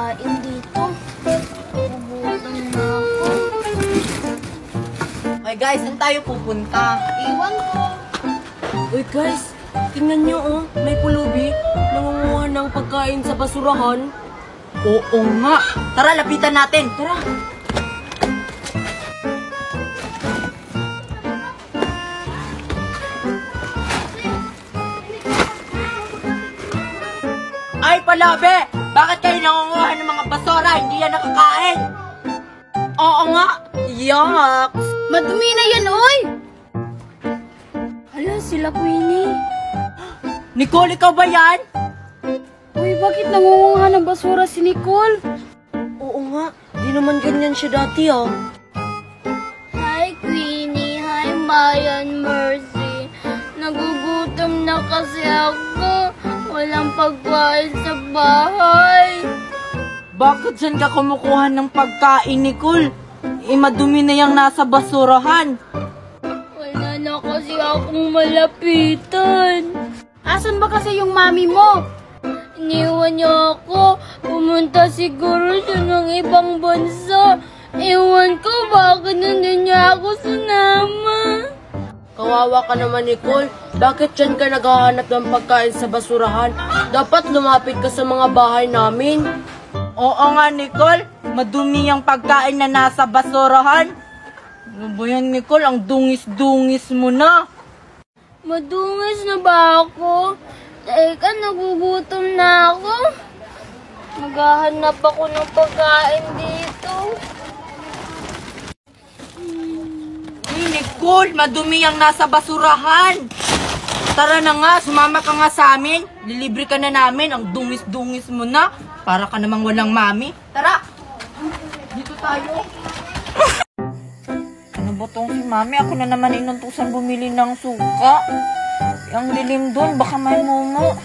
pagkain dito. Nagugutom na ako. Ay guys, saan tayo pupunta? Iwan ko. Uy guys, tingnan nyo oh, may pulubi. Nangunguha ng pagkain sa basurahan. Oo nga. Tara, lapitan natin. Tara. Ay, palabe! Bakit kayo nangunguha ng mga basura? Hindi yan nakakain. Oo nga. Yuck! Madumi na yan, oy! Hala, sila Queenie. Nicole, ikaw ba yan? Uy, bakit nangunguha ng basura si Nicole? Oo nga, di naman ganyan siya dati oh. Hi, Queenie. Hi, Mayan Mercy. Nagugutom na kasi ako. Walang pagkain sa bahay. Bakit dyan ka kumukuha ng pagkain, Nicole? Madumi na yung nasa basurahan. Wala na kasi akong malapitan. Asan ba kasi yung mami mo? Iniwan niya ako. Pumunta siguro siya ng ibang bansa. Ewan ko bakit hindi niya ako sinama. Kawawa ka naman Nicole, bakit dyan ka naghahanap ng pagkain sa basurahan? Dapat lumapit ka sa mga bahay namin. Oo nga, Nicole. Madumi yung pagkain na nasa basurahan. Ano ba yan, Nicole? Ang dungis-dungis mo na. Madungis na ba ako? Teka, nagugutom na ako. Maghahanap ako ng pagkain dito. Hey, Nicole, madumi yung nasa basurahan. Tara na nga, sumama ka nga sa amin. Lilibre ka na namin. Ang dungis-dungis mo na. Para ka namang walang mami. Tara! Dito tayo. Ano ba tong si mami? Ako na naman inuntusan bumili ng suka. Ang dilim doon, baka may mumo.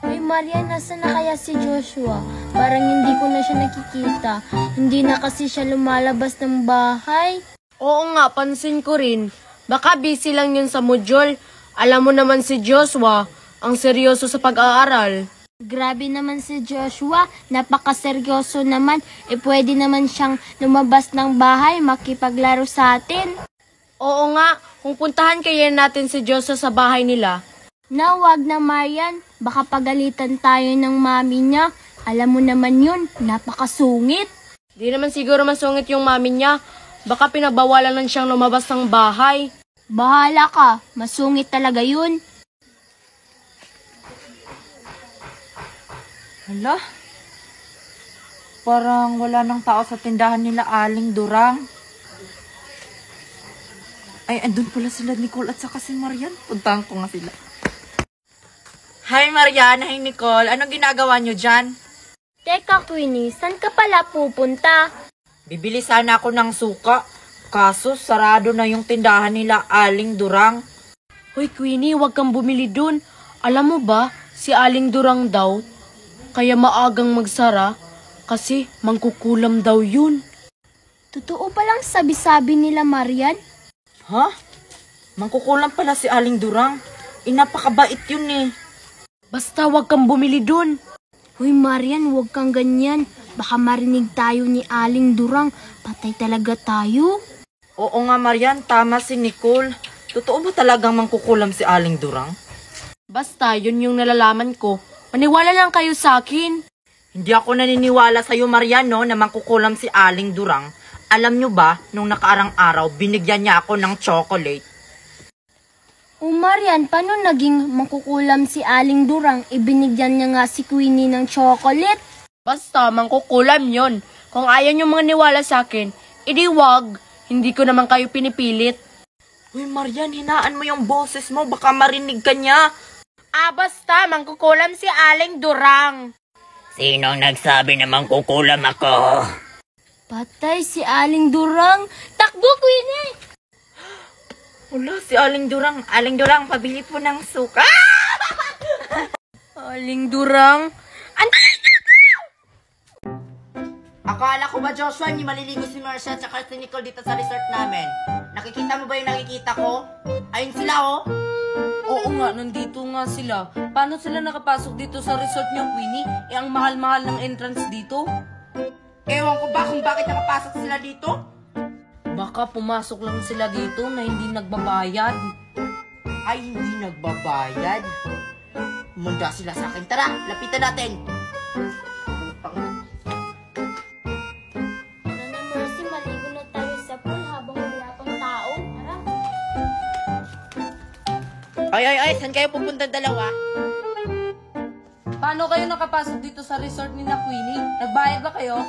Ay, Maria, nasa na kaya si Joshua? Parang hindi ko na siya nakikita. Hindi na kasi siya lumalabas ng bahay. Oo nga, pansin ko rin. Baka busy lang yun sa module. Alam mo naman si Joshua, ang seryoso sa pag-aaral. Grabe naman si Joshua, napakaseryoso naman. Pwede naman siyang lumabas ng bahay, makipaglaro sa atin. Oo nga, kung puntahan kaya natin si Joshua sa bahay nila. Na, wag na Marian, baka pagalitan tayo ng mami niya. Alam mo naman yun, napakasungit. Di naman siguro masungit yung mami niya. Baka pinabawalan lang siyang lumabas ng bahay. Bahala ka, masungit talaga yun. Hala? Parang wala nang tao sa tindahan nila Aling Durang. Ay, andun pala sila Nicole at saka si Marian. Puntahan ko nga sila. Hi Marian, hi Nicole. Anong ginagawa nyo dyan? Teka Queenie, saan ka pala pupunta? Bibili sana ako ng suka. Kaso sarado na yung tindahan nila Aling Durang. Hoy Queenie, wag kang bumili dun. Alam mo ba, si Aling Durang daw, kaya maagang magsara kasi mangkukulam daw yun. Totoo palang sabi-sabi nila Marian? Ha? Mangkukulam pala si Aling Durang. Napakabait yun eh. Basta wag kang bumili dun. Hoy Marian, huwag kang ganyan. Baka marinig tayo ni Aling Durang. Patay talaga tayo. Oo nga Marian, tama si Nicole. Totoo ba talagang mangkukulam si Aling Durang? Basta yun yung nalalaman ko. Maniwala lang kayo sa akin. Hindi ako naniniwala sa'yo Marian no, na mangkukulam si Aling Durang. Alam nyo ba, nung nakaarang araw, binigyan niya ako ng chocolate. O Marian, paano naging makukulam si Aling Durang? Ibinigyan niya nga si Queenie ng chocolate. Basta mangkukulam yon. Kung ayaw nyo mga niwala sa akin, edi wag. Hindi ko naman kayo pinipilit. Uy Marian, hinaan mo yung boses mo, baka marinig ka niya. Basta mangkukulam si Aling Durang. Sinong nagsabi na mangkukulam ako? Patay si Aling Durang. Takbo, Queenie! Wala, si Aling Durang. Aling Durang, pabili po ng suka. Aling Durang? Akala ko ba, Joshua, hindi maliligo si Marcia at si Nicole dito sa resort namin? Nakikita mo ba yung nakikita ko? Ayun sila, oh. Oo nga, nandito nga sila. Paano sila nakapasok dito sa resort niyo, Queenie? Eh, ang mahal-mahal ng entrance dito. Ewan ko ba kung bakit nakapasok sila dito? Baka pumasok lang sila dito na hindi nagbabayad. Ay, hindi nagbabayad. Munda sila sa akin. Tara, lapitan natin. Tara na, Mercy, maligo na tayo sa pool habang wala pang tao. Tara. Ay, saan kayo pupunta dalawa? Paano kayo nakapasok dito sa resort ni na Queenie? Nagbayad ba kayo?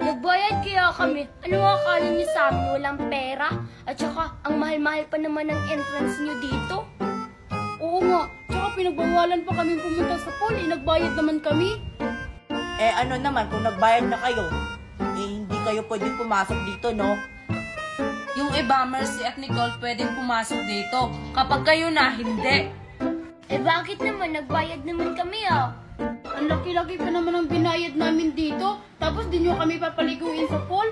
Nagbayad kaya kami. Ano akala niyo sa amin? Walang pera? At saka, ang mahal-mahal pa naman ng entrance niyo dito. Oo nga, tsaka pinagbawalan pa kami pumunta sa pool, nagbayad naman kami. Eh ano naman, kung nagbayad na kayo, eh hindi kayo pwedeng pumasok dito, no? Yung iba, Mercy at Nicole, pwedeng pumasok dito. Kapag kayo na, hindi. Eh bakit naman? Nagbayad naman kami ah. Ang laki-laki pa naman ang binayad namin dito, tapos di nyo kami papaliguin sa pool.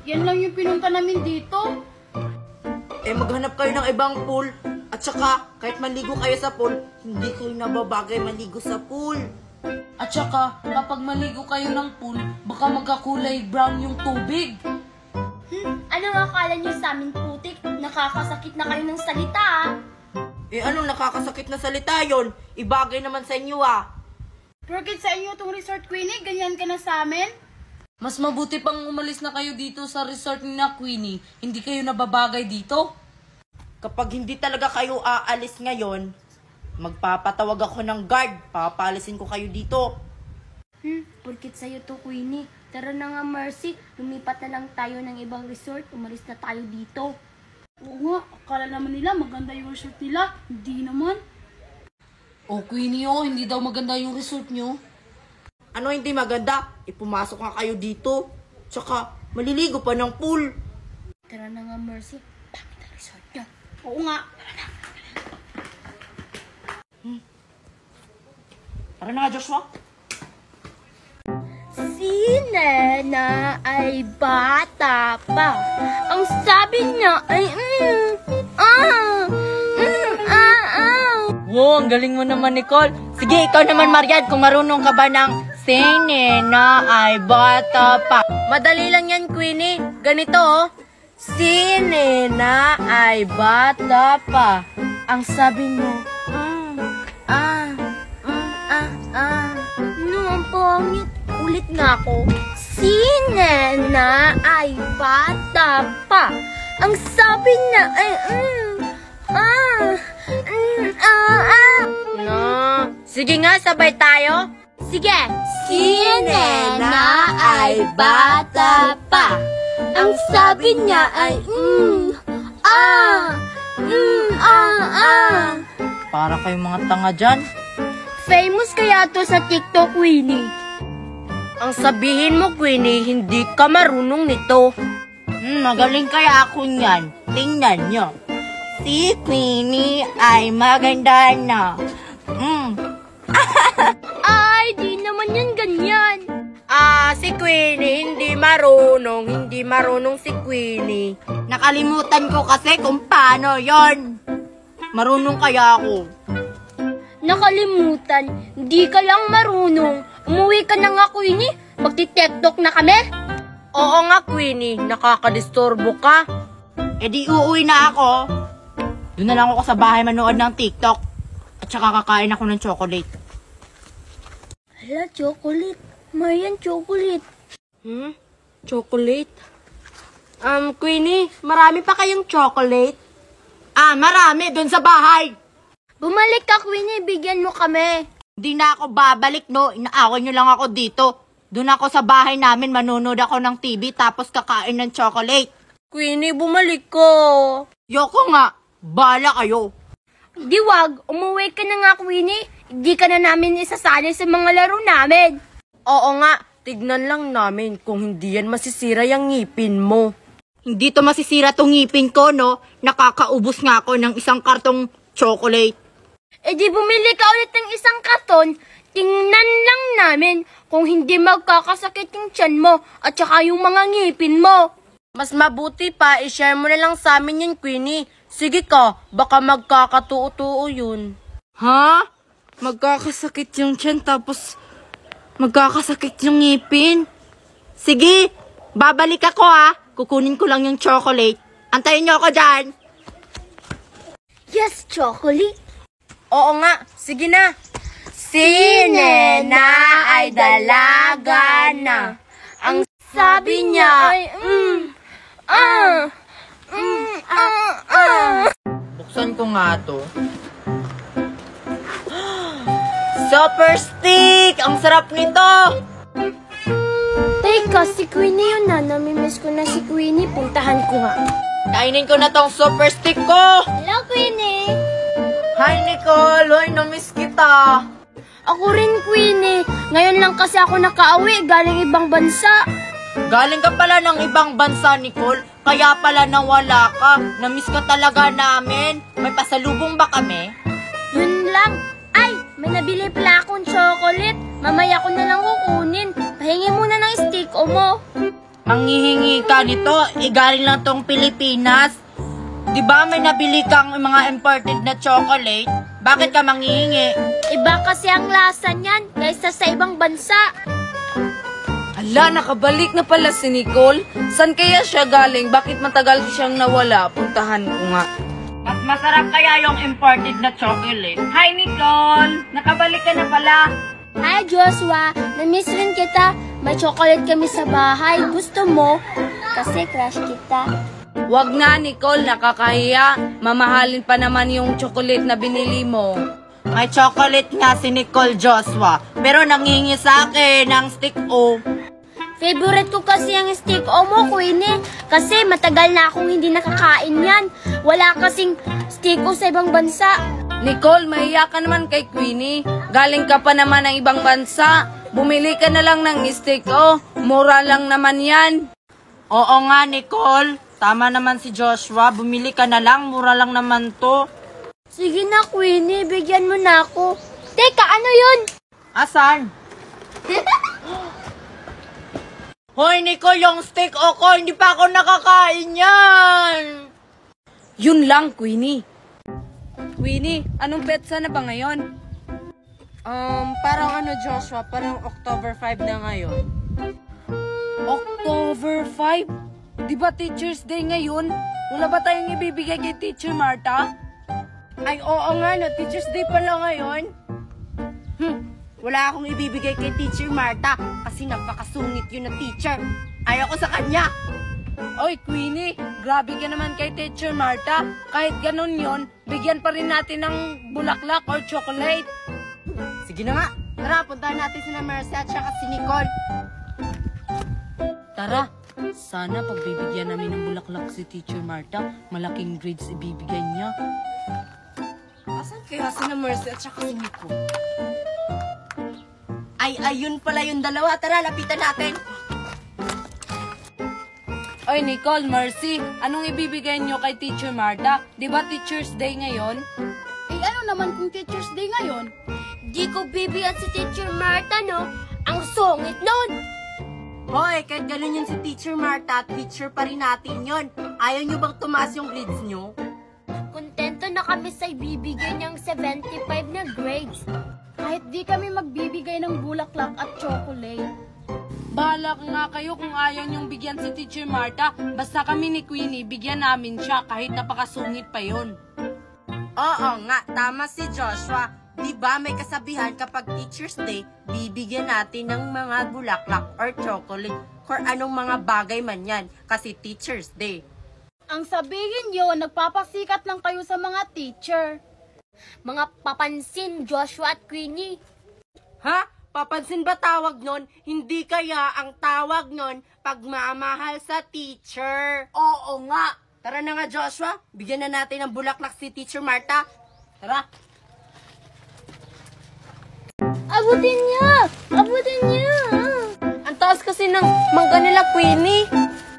Yan lang yung pinunta namin dito. Eh maghanap kayo ng ibang pool. At saka, kahit maligo kayo sa pool, hindi kayo nababagay maligo sa pool. At saka, kapag maligo kayo ng pool, baka magkakulay brown yung tubig. Ano akala niyo sa amin, putik? Nakakasakit na kayo ng salita ah. Eh anong nakakasakit na salita yon? Ibagay naman sa inyo ah. Porkit sa inyo itong resort, Queenie, ganyan ka na sa amin? Mas mabuti pang umalis na kayo dito sa resort ni na Queenie. Hindi kayo nababagay dito. Kapag hindi talaga kayo aalis ngayon, magpapatawag ako ng guard. Papalisin ko kayo dito. Porkit sa'yo to, Queenie. Tara na nga, Mercy. Lumipat na lang tayo ng ibang resort. Umalis na tayo dito. Oo nga, akala naman nila maganda yung resort nila. Hindi naman. O Queenie, hindi daw maganda yung resort nyo. Ano hindi maganda? Pumasok nga kayo dito. Tsaka, maliligo pa ng pool. Tara na nga, Mercy. Pangit ang resort nyo. Oo nga. Tara na nga, Joshua. Si Nena ay bata pa. Ang sabi niya ay Wow, ang galing mo naman, Nicole. Sige, ikaw naman, Marian, kung marunong ka ba ng sine na ay bata pa. Madali lang yan, Queenie. Ganito, oh. Sine na ay bata pa. Ang sabi niyo, No, ang pangit. Ulit nga ako. Si Nena ay bata pa. Ang sabi niya ay no. Sige nga, sabay tayo. Sige. Si Nena ay bata pa. Ang sabi niya ay Para kayong mga tanga dyan. Famous kaya to sa TikTok, Winnie. Ang sabihin mo, Queenie, hindi ka marunong nito. Magaling kaya ako niyan. Tingnan nyo. Si Queenie ay maganda na. Ay, di naman yan ganyan. Si Queenie, hindi marunong si Queenie. Nakalimutan ko kasi kung paano yon. Marunong kaya ako. Nakalimutan, di ka lang marunong. Umuwi ka na nga, Queenie. Magti-tiktok na kami. Oo nga, Queenie, nakakadisturbo ka. Eh di uuwi na ako. Doon na lang ako sa bahay manood ng TikTok. At saka kakain ako ng chocolate. Hala, chocolate. Mayan, chocolate. Chocolate? Queenie, marami pa kayong chocolate? Marami. Doon sa bahay. Bumalik ka, Queenie. Bigyan mo kami. Hindi na ako babalik, no. Inaaway nyo lang ako dito. Doon ako sa bahay namin, manonood ako ng TV, tapos kakain ng chocolate. Queenie, bumalik ko. Yoko nga. Bala kayo. Di wag, umuwi ka na nga, Queenie. Hindi ka na namin isasali sa mga laro namin. Oo nga, tignan lang namin kung hindi yan masisira yung ngipin mo. Hindi to masisira tong ngipin ko, no. Nakakaubos nga ako ng isang kartong chocolate. Eh di bumili ka ulit ng isang karton, tingnan lang namin kung hindi magkakasakit yung tiyan mo at saka yung mga ngipin mo. Mas mabuti pa, i-share mo na lang sa amin yun, Queenie. Sige ka, baka magkakatuo-tuo yun. Ha? Magkakasakit yung tiyan tapos magkakasakit yung ngipin. Sige, babalik ako ha. Kukunin ko lang yung chocolate. Antayin niyo ako dyan. Yes, chocolate. Oo nga, sige na. Si Nena ay dalaga na. Ang sabi niya ay, Buksan ko nga to. Super stick! Ang sarap nito! Teka, si Queenie yun na. Namimiss ko na si Queenie. Puntahan ko nga. Kainin ko na tong super stick ko! Hello, Queenie. Hi, Nicole! Hoy, namiss kita! Ako rin, Queenie. Ngayon lang kasi ako nakauwi galing ibang bansa. Galing ka pala ng ibang bansa, Nicole. Kaya pala nawala ka. Namiss ka talaga namin. May pasalubong ba kami? Yun lang. Ay, may nabili pala akong chocolate. Mamaya ko na lang kukunin. Pahingi muna ng stick o mo. Manghihingi ka nito. Galing lang tong Pilipinas. Di ba may nabili kang mga imported na chocolate? Bakit ka manghihingi? Iba kasi ang lasa niyan kaysa sa ibang bansa. Hala, nakabalik na pala si Nicole. San kaya siya galing? Bakit matagal siyang nawala? Puntahan ko nga. Mas masarap kaya yung imported na chocolate. Hi, Nicole! Nakabalik ka na pala. Hi, Joshua. Namiss rin kita. May chocolate kami sa bahay. Gusto mo? Kasi crush kita. Wag na, Nicole. Nakakahiya. Mamahalin pa naman yung chocolate na binili mo. May chocolate nga si Nicole, Joshua. Pero nangingi sa akin ng stick O. Favorite ko kasi ang stick o mo, Queenie. Kasi matagal na akong hindi nakakain yan. Wala kasing stick o sa ibang bansa. Nicole, mahiya ka naman kay Queenie. Galing ka pa naman ng ibang bansa. Bumili ka na lang ng stick o. Mura lang naman yan. Oo nga, Nicole. Tama naman si Joshua. Bumili ka na lang. Mura lang naman to. Sige na, Queenie. Bigyan mo na ako. Teka, ano yun? Asan? Hoy, Nicole, yung steak o ko, hindi pa ako nakakain yan. Yun lang, Queenie. Queenie, anong petsa na ba ngayon? Parang Joshua, parang October 5 na ngayon. October 5? Di ba Teacher's Day ngayon? Wala ba tayong ibibigay kay Teacher Marta? Ay, oo nga, no. Teacher's Day pala ngayon. Wala akong ibibigay kay Teacher Marta kasi napakasungit yun na teacher. Ayaw ko sa kanya. Oy, Queenie, grabe ka naman kay Teacher Marta. Kahit ganun yon, bigyan pa rin natin ng bulaklak or chocolate. Sige na nga. Tara, puntahan natin si Mercy at saka si Nicole. Tara, sana pagbibigyan namin ng bulaklak si Teacher Marta, malaking grades ibibigay niya. Asan kaya si Mercy at saka si Nicole? Ay, ayun pala yung dalawa. Tara, lapitan natin. Oy, Nicole, Mercy, anong ibibigay niyo kay Teacher Marta? Di ba Teacher's Day ngayon? Eh ano naman kung Teacher's Day ngayon? Di ko bibigyan si Teacher Marta, no? Ang sungit nun! Hoy, kahit ganun yun si Teacher Marta, teacher pa rin natin yun. Ayaw nyo bang tumaas yung grades nyo? Kontento na kami sa ibibigay niyang 75 na grades. Kahit di kami magbibigay ng bulaklak at chocolate. Bahala ka nga kayo kung ayaw niyong bigyan si Teacher Marta. Basta kami ni Queenie, bigyan namin siya kahit napakasungit pa yon. Oo nga, tama si Joshua. Diba may kasabihan kapag Teacher's Day, bibigyan natin ng mga bulaklak or chocolate or anong mga bagay man yan kasi Teacher's Day. Ang sabihin nyo, nagpapasikat lang kayo sa mga teacher. Mga papansin, Joshua at Queenie. Ha? Papansin ba tawag nun? Hindi kaya ang tawag nun pagmamahal sa teacher. Oo nga. Tara na nga, Joshua. Bigyan na natin ng bulaklak si Teacher Marta. Tara. Abutin niya! Abutin niya! Ang taas kasi ng mangga nila, Queenie.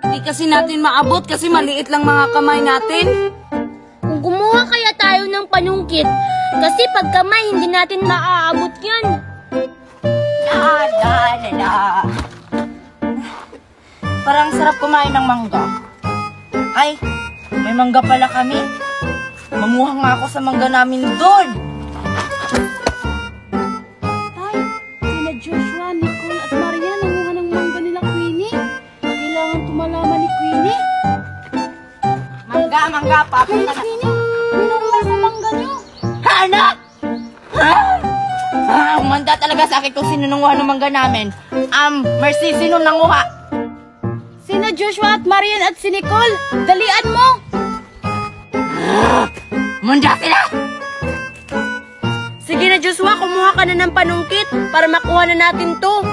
Hindi kasi natin maabot kasi maliit lang mga kamay natin. Kung gumawa kaya tayo ng panungkit, kasi pag kamay, hindi natin maaabot yan. Parang sarap kumain ng mangga. Ay, may mangga pala kami. Mamuha nga ako sa mangga namin doon. Tay, sina Joshua, Nicole at Maria nanguha ng mangga nila Queenie. Kailangan tumalaman ni Queenie. Mangga, papunta na. Queenie, binuha sa mangga niyo. Ha, anak? Ha? Umanda talaga sa akin kung sino nanguha ng mangga namin. Mercy, sino nanguha? Sina Joshua at Marian at si Nicole. Dalian mo! Munda sila! Sige na Joshua, kumuha ka na ng panungkit para makuha na natin to.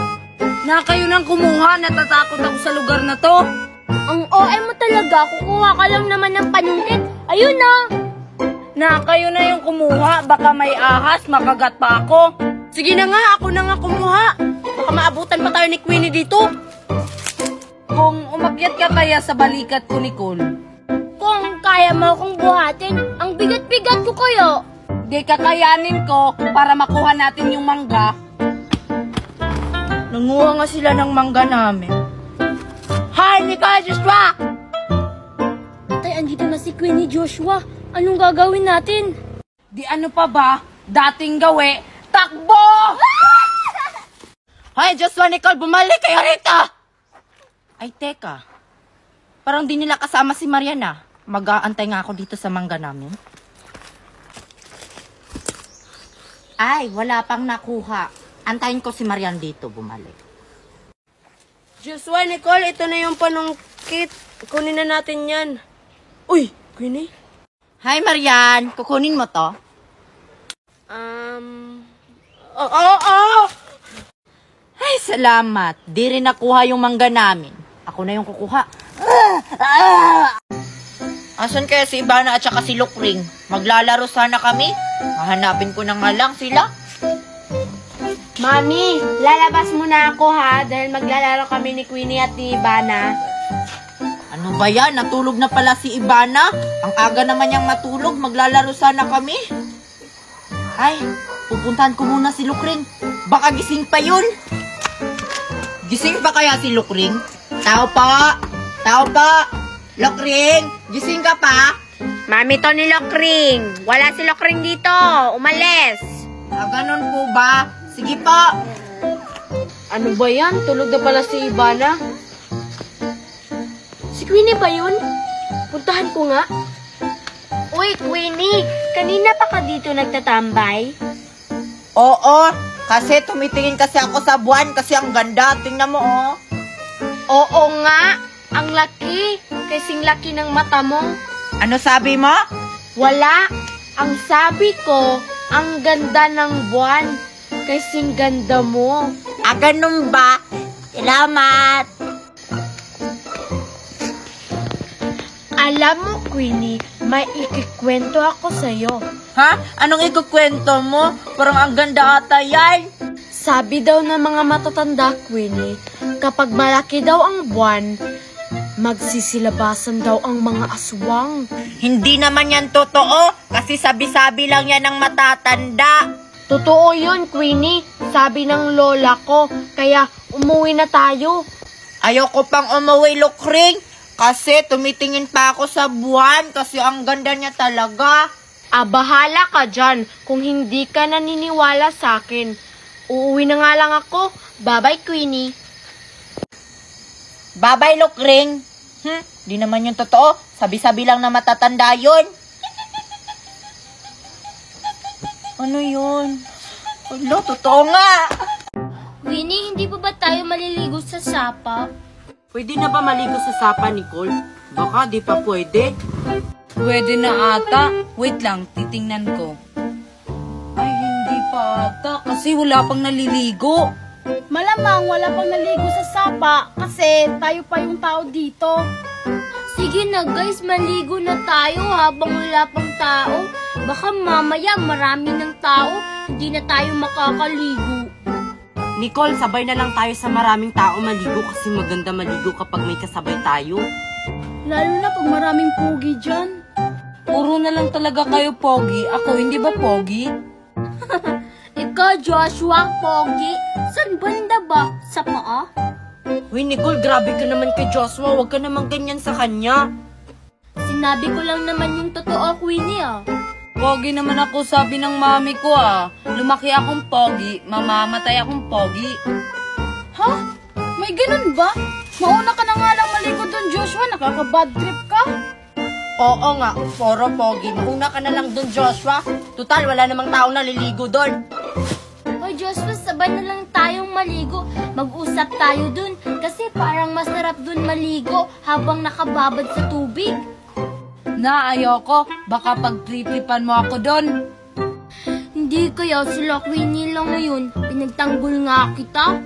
Na kayo nang kumuha, natatakot ako sa lugar na to. Ang OM mo talaga, kukuha ka lang naman ng panungkit. Ayun na! Na kayo na yung kumuha, baka may ahas, makagat pa ako. Sige na nga, ako na nga kumuha. Baka maabutan pa tayo ni Queenie dito. Kung umakyat ka kaya sa balikat ko, Nicole. Kung kaya mo akong buhatin, ang bigat-bigat ko kayo. Di kakayanin ko para makuha natin yung mangga. Nanguha nga sila ng mangga namin. Hi, Nicole, Joshua! Tay, andito na si Queenie Joshua. Anong gagawin natin? Di ano pa ba? Dating gawi, takbo! Hi, Joshua, Nicole, bumalik kayo rito! Ay, teka. Parang di nila kasama si Mariana. Mag-aantay nga ako dito sa mangga namin. Ay, wala pang nakuha. Antayin ko si Marian dito, bumalik. Joshua, Nicole, ito na yung panungkit. Kunin na natin yan. Uy, Queenie? Hi, Marian. Kukunin mo to? Ay, salamat. Di rin nakuha yung mangga namin. Ako na yung kukuha. Asan kaya si Ivana at saka si Lukring? Maglalaro sana kami? Hahanapin ko na nga lang sila. Mami, lalabas muna ako ha, dahil maglalaro kami ni Queenie at ni Ivana. Ano ba yan? Natulog na pala si Ivana. Ang aga naman niyang matulog. Maglalaro sana kami. Ay, pupuntahan ko muna si Lukring. Baka gising pa yun. Gising pa kaya si Lukring? Tao pa! Tao pa! Lukring! Gising ka pa? Mami, to ni Lokring. Wala si Lokring dito. Umalis. Ganun po ba? Sige po. Ano ba yan? Tulog na pala si Ivana. Si Queenie ba yun? Puntahan ko nga. Uy, Queenie, kanina pa ka dito nagtatambay? Oo, kasi tumitingin kasi ako sa buwan kasi ang ganda. Tingnan mo, oh. Oo nga. Ang laki. Kasing laki ng mata mo. Ano sabi mo? Wala. Ang sabi ko, ang ganda ng buwan. Kasing ganda mo. Ganun ba? Salamat. Alam mo, Queenie, may ikikwento ako sa'yo. Ha? Anong ikukwento mo? Parang ang ganda ata yan. Sabi daw ng mga matatanda, Queenie, kapag malaki daw ang buwan, magsisilabasan daw ang mga aswang. Hindi naman yan totoo kasi sabi-sabi lang yan ng matatanda. Totoo yun, Queenie. Sabi ng lola ko, kaya umuwi na tayo. Ayoko pang umuwi, Lukring, kasi tumitingin pa ako sa buwan kasi ang ganda niya talaga. Bahala ka dyan kung hindi ka naniniwala sa akin. Uuwi na nga lang ako. Bye-bye, Queenie. Bye-bye, Lukring. Di naman yung totoo. Sabi-sabi lang na matatanda yun. Ano yun? Ano, totoo nga. Queenie, hindi pa ba tayo maliligo sa sapa? Pwede na ba maligo sa sapa, Nicole? Baka di pa pwede. Pwede na ata. Wait lang, titingnan ko. Ay, hindi pa ata kasi wala pang naliligo. Malamang wala pang naligo sa sapa kasi tayo pa yung tao dito. Sige na guys, maligo na tayo habang wala pang tao. Baka mamaya marami ng tao, hindi na tayo makakaligo. Nicole, sabay na lang tayo sa maraming tao maligo kasi maganda maligo kapag may kasabay tayo. Lalo na pag maraming pugi dyan. Puro na lang talaga kayo pogi. Ako, hindi ba pogi? Ikaw, Joshua, pogi. San banda ba? Sa paa? Uy, Nicole, grabe ka naman kay Joshua. Huwag ka naman ganyan sa kanya. Si Sinabi ko lang naman yung totoo, Queenie ah. Pogi naman ako, sabi ng mami ko ah. Lumaki akong pogi, mamamatay akong pogi. Ha? May ganun ba? Mauna ka na nga lang maligo doon, Joshua. Nakaka-bad trip ka. Oo nga, poro pogi. Mauna ka na lang dun, Joshua. Tutal, wala namang taong naliligo dun. Hoy Joshua, sabay na lang tayong maligo. Mag-usap tayo dun. Kasi parang masarap dun maligo habang nakababad sa tubig. Na, ayoko. Baka pag-tripan mo ako dun. Hindi kaya sila Queenie lang ngayon. Pinagtanggol nga kita.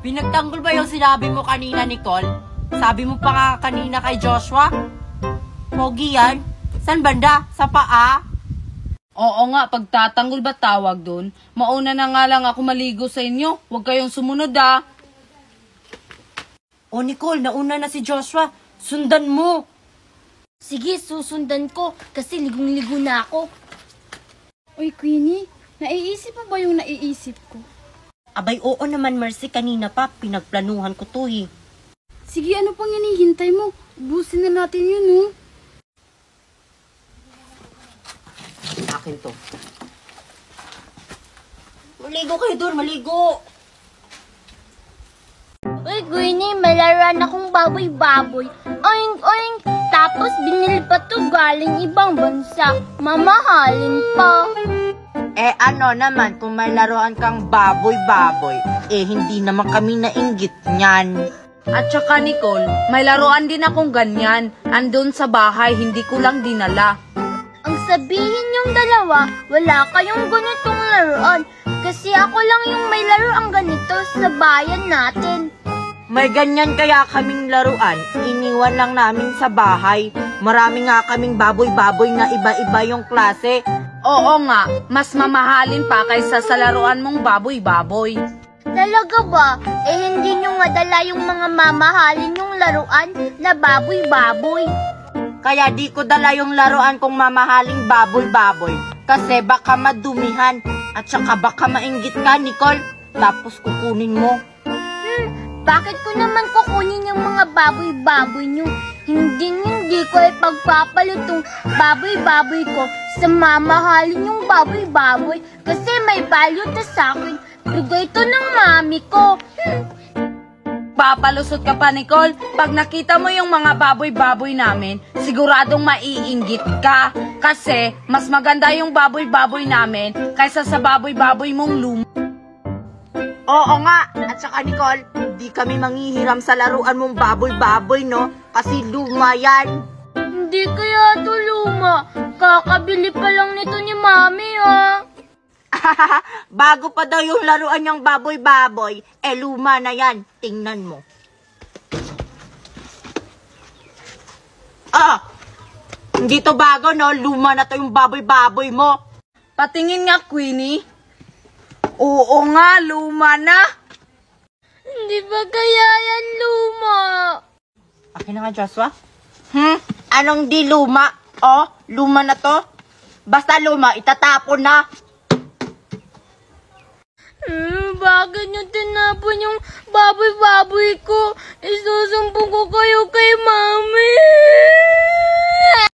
Pinagtanggol ba yung sinabi mo kanina, Nicole? Sabi mo pa nga kanina kay Joshua? Pogi yan? San banda? Sa paa? Oo nga, pagtatanggol ba tawag dun? Mauna na nga lang ako maligo sa inyo. Huwag kayong sumunod ah. O Nicole, nauna na si Joshua. Sundan mo. Sige, susundan ko kasi ligong-ligo na ako. Uy, Queenie, naiisip mo ba yung naiisip ko? Abay, oo naman, Mercy. Kanina pa, pinagplanuhan ko to eh. Sige, ano pang hinihintay mo? Ubusin na natin yun, oh. Akin to. Maligo kayo doon, maligo. Uy, Queenie, may laruan akong baboy-baboy. Oink, oink. Tapos binili pa to galing ibang bansa. Mamahalin pa. Eh ano naman, kung may laruan kang baboy-baboy, eh hindi naman kami nainggit niyan. At saka Nicole, may laruan din akong ganyan. Andun sa bahay, hindi ko lang dinala. Ang sabihin yung dalawa, wala kayong ganitong laruan. Kasi ako lang yung may laruan ganito sa bayan natin. May ganyan kaya kaming laruan, iniwan lang namin sa bahay. Marami nga kaming baboy-baboy na iba-iba yung klase. Oo nga, mas mamahalin pa kaysa sa laruan mong baboy-baboy. Talaga ba? Eh hindi nyo nga dala yung mga mamahalin yung laruan na baboy-baboy. Kaya di ko dala yung laruan kong mamahaling baboy-baboy. Kasi baka madumihan at saka baka mainggit ka, Nicole. Tapos kukunin mo. Bakit ko naman kukunin yung mga baboy-baboy nyo? Hindi ko ipagpapalit yung baboy-baboy ko sa mamahalin yung baboy-baboy kasi may value to sa akin. Bigay to ng mami ko. Papalusot ka pa, Nicole. Pag nakita mo yung mga baboy-baboy namin, siguradong maiinggit ka. Kasi mas maganda yung baboy-baboy namin kaysa sa baboy-baboy mong luma. Oo nga. At saka, Nicole, di kami manghihiram sa laruan mong baboy-baboy, no? Kasi luma yan. Hindi kaya to luma. Kakabili pa lang nito ni mami, ha? Bago pa daw yung laruan niyang baboy-baboy, eh luma na yan. Tingnan mo. Ah! Hindi to bago, no? Luma na to yung baboy-baboy mo. Patingin nga, Queenie. Oo nga, luma na. Hindi ba kaya yan luma? Akin na nga, Joshua. Anong di luma? Oh, luma na to. Basta luma, itatapon na. Bakit nyo tinapon yung baboy-baboy ko? Isusumbong ko kayo kay mami.